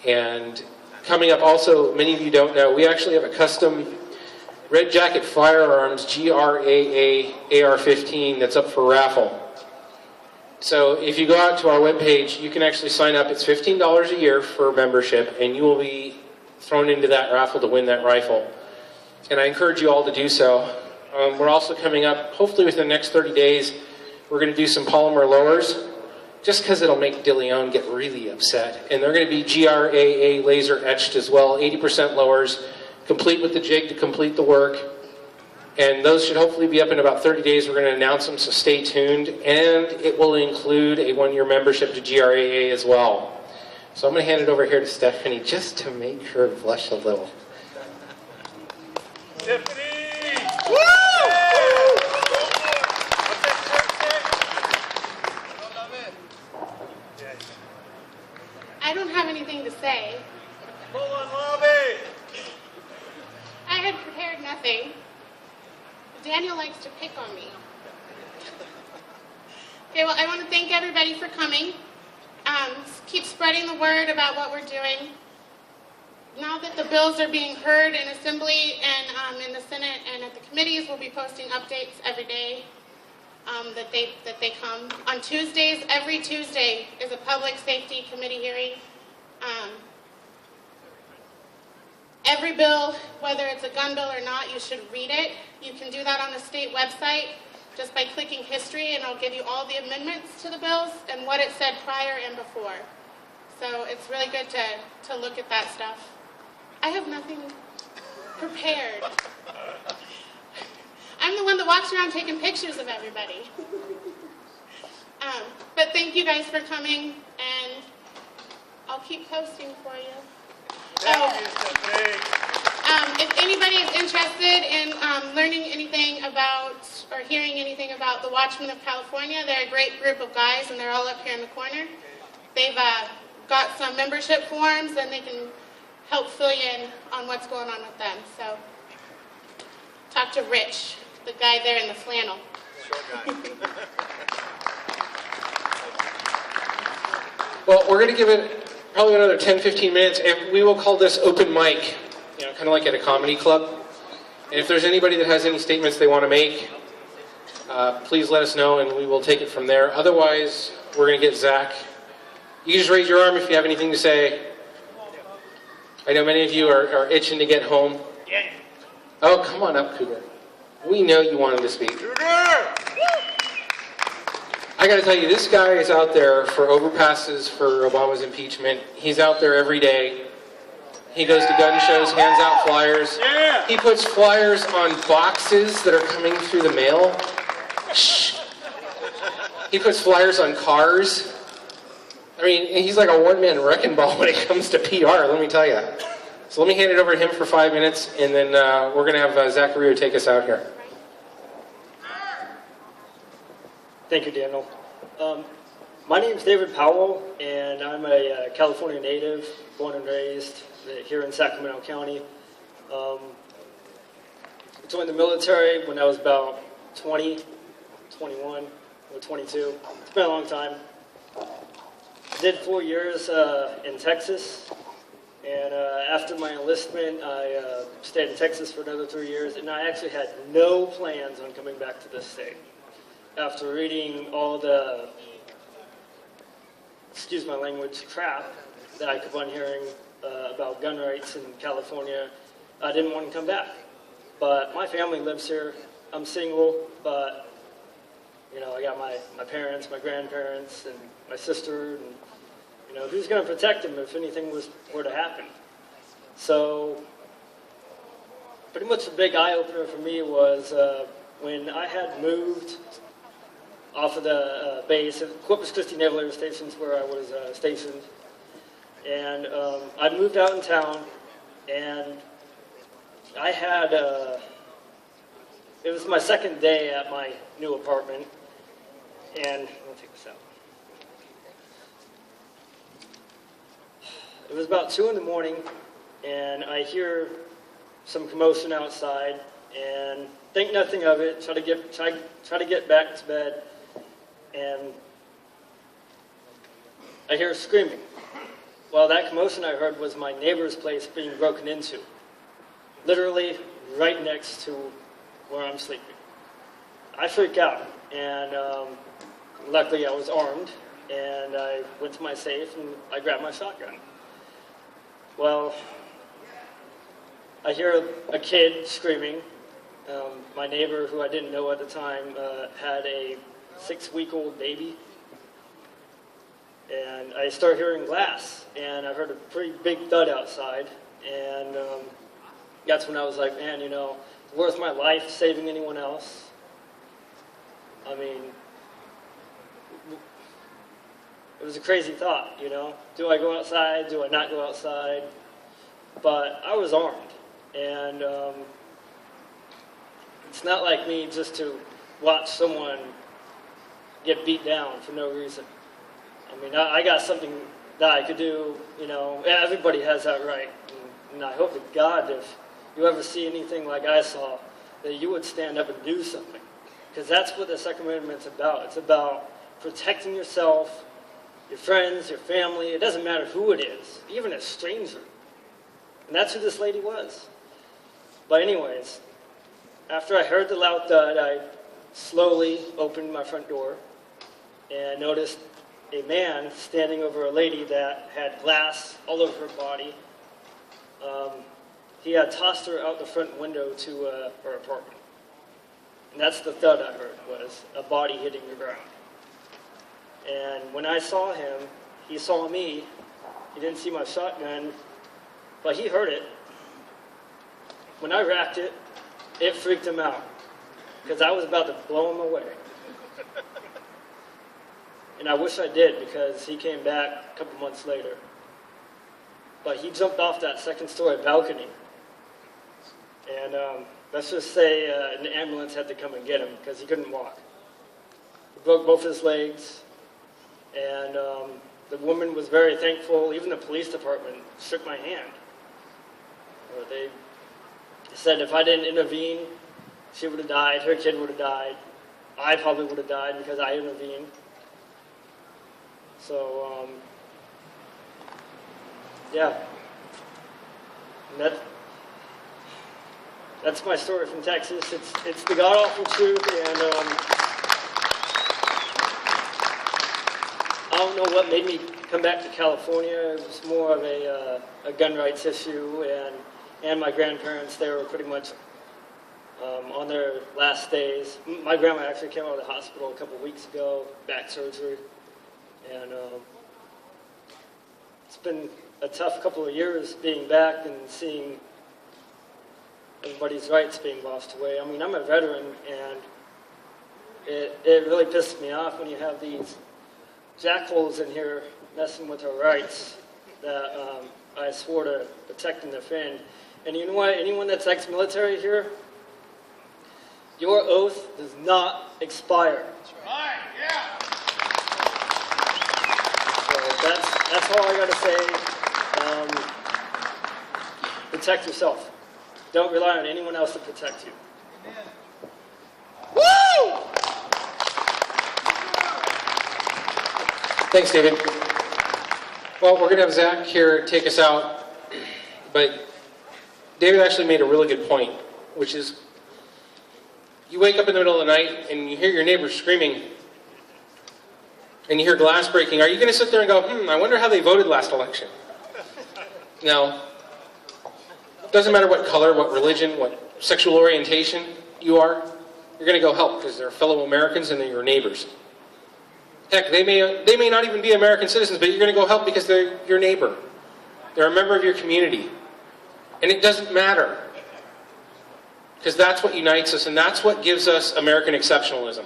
And coming up also, many of you don't know, we actually have a custom Red Jacket Firearms Graa AR-15 that's up for raffle. So if you go out to our webpage, you can actually sign up. It's $15 a year for membership, and you will be thrown into that raffle to win that rifle. And I encourage you all to do so. We're also coming up, hopefully within the next 30 days, we're going to do some polymer lowers, just because it'll make DeLeon get really upset. And they're going to be Graa laser etched as well, 80% lowers, complete with the jig to complete the work. And those should hopefully be up in about 30 days. We're going to announce them, so stay tuned. And it will include a one-year membership to Graa as well. So I'm going to hand it over here to Stephanie just to make her blush a little. Stephanie! Woo! I don't have anything to say. Pull on lobby! I had prepared nothing. Daniel likes to pick on me. Okay, well, I want to thank everybody for coming. Keep spreading the word about what we're doing. Now that the bills are being heard in Assembly and in the Senate and at the committees, we'll be posting updates every day that they come. On Tuesdays, every Tuesday is a Public Safety Committee hearing. Every bill, whether it's a gun bill or not, you should read it. You can do that on the state website just by clicking history, and I'll give you all the amendments to the bills and what it said prior and before. So it's really good to look at that stuff. I have nothing prepared. I'm the one that walks around taking pictures of everybody. But thank you guys for coming, and I'll keep posting for you. If anybody is interested in learning anything about or hearing anything about the Watchmen of California, they're a great group of guys, and they're all up here in the corner. They've got some membership forms, and they can help fill you in on what's going on with them. So talk to Rich, the guy there in the flannel. Short guy. Well, we're going to give it probably another 10-15 minutes, and we will call this open mic, kind of like at a comedy club. And if there's anybody that has any statements they want to make, please let us know, and we will take it from there. Otherwise, we're going to get Zach. You can just raise your arm if you have anything to say. I know many of you are itching to get home. Oh, come on up, Cougar. We know you wanted to speak. Cougar! I got to tell you, this guy is out there for overpasses for Obama's impeachment. He's out there every day. He goes to gun shows, hands out flyers. Yeah. He puts flyers on boxes that are coming through the mail. Shh. He puts flyers on cars. I mean, he's like a one-man wrecking ball when it comes to PR, let me tell you. So let me hand it over to him for 5 minutes, and then we're going to have Zachariah take us out here. Thank you, Daniel. My name is David Powell, and I'm a California native, born and raised here in Sacramento County. I joined the military when I was about 20, 21, or 22. It's been a long time. I did 4 years in Texas, and after my enlistment, I stayed in Texas for another 3 years, and I actually had no plans on coming back to this state. After reading all the, excuse my language, crap that I kept on hearing about gun rights in California, I didn't want to come back. But my family lives here. I'm single, but I got my parents, my grandparents, and my sister, and who's going to protect them if anything were to happen? So pretty much the big eye-opener for me was when I had moved off of the base at Corpus Christi Naval Air Station, where I was stationed. And I'd moved out in town, and I had, it was my second day at my new apartment, and I'll take this out. It was about 2 in the morning, and I hear some commotion outside, and think nothing of it, try to get back to bed, and I hear screaming. Well, that commotion I heard was my neighbor's place being broken into. Literally right next to where I'm sleeping. I freaked out, and luckily I was armed, and I went to my safe and I grabbed my shotgun. Well, I hear a kid screaming. My neighbor, who I didn't know at the time, had a 6-week-old baby. And I start hearing glass, and I heard a pretty big thud outside. And that's when I was like, man, you know, it's worth my life saving anyone else. I mean, it was a crazy thought, you know. Do I go outside? Do I not go outside? But I was armed, and it's not like me just to watch someone get beat down for no reason. I mean, I got something that I could do, you know. Everybody has that right, and I hope to God if you ever see anything like I saw, that you would stand up and do something. Because that's what the Second Amendment's about. It's about protecting yourself, your friends, your family. It doesn't matter who it is, even a stranger. And that's who this lady was. But anyways, after I heard the loud thud, I slowly opened my front door and noticed a man standing over a lady that had glass all over her body. He had tossed her out the front window to her apartment. And that's the thud I heard, was a body hitting the ground. And when I saw him, he saw me. He didn't see my shotgun, but he heard it. When I racked it, it freaked him out, because I was about to blow him away. And I wish I did, because he came back a couple months later. But he jumped off that second-story balcony. And let's just say an ambulance had to come and get him, because he couldn't walk. He broke both his legs. And the woman was very thankful. Even the police department shook my hand. They said if I didn't intervene, she would have died, her kid would have died. I probably would have died because I intervened. So, yeah. And that's my story from Texas. It's the god-awful truth, and I don't know what made me come back to California. It was more of a gun rights issue, and my grandparents, they were pretty much on their last days. My grandma actually came out of the hospital a couple weeks ago, back surgery, and it's been a tough couple of years being back and seeing everybody's rights being lost away. I mean, I'm a veteran, and it really pisses me off when you have these jackholes in here messing with our rights that I swore to protect and defend. And you know what? Anyone that's ex-military here, your oath does not expire. Right, yeah. So that's all I got to say. Protect yourself. Don't rely on anyone else to protect you. Amen. Woo! Thanks, David. Well, we're going to have Zach here take us out, but David actually made a really good point, which is you wake up in the middle of the night and you hear your neighbors screaming and you hear glass breaking. Are you going to sit there and go, I wonder how they voted last election? No. It doesn't matter what color, what religion, what sexual orientation you are. You're going to go help because they're fellow Americans and they're your neighbors. Heck, they may not even be American citizens, but you're going to go help because they're your neighbor. They're a member of your community. And it doesn't matter. Because that's what unites us, and that's what gives us American exceptionalism.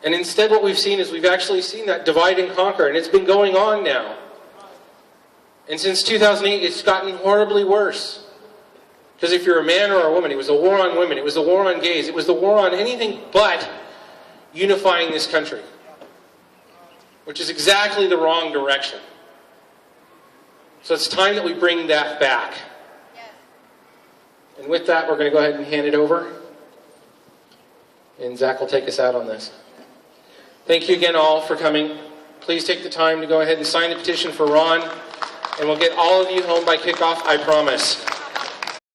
And instead what we've seen is we've actually seen that divide and conquer, and it's been going on now. And since 2008, it's gotten horribly worse. Because if you're a man or a woman, it was a war on women, it was the war on gays, it was the war on anything but unifying this country. Which is exactly the wrong direction. So it's time that we bring that back. And with that, we're going to go ahead and hand it over. And Zach will take us out on this. Thank you again all for coming. please take the time to go ahead and sign the petition for Ron, and we'll get all of you home by kickoff, I promise.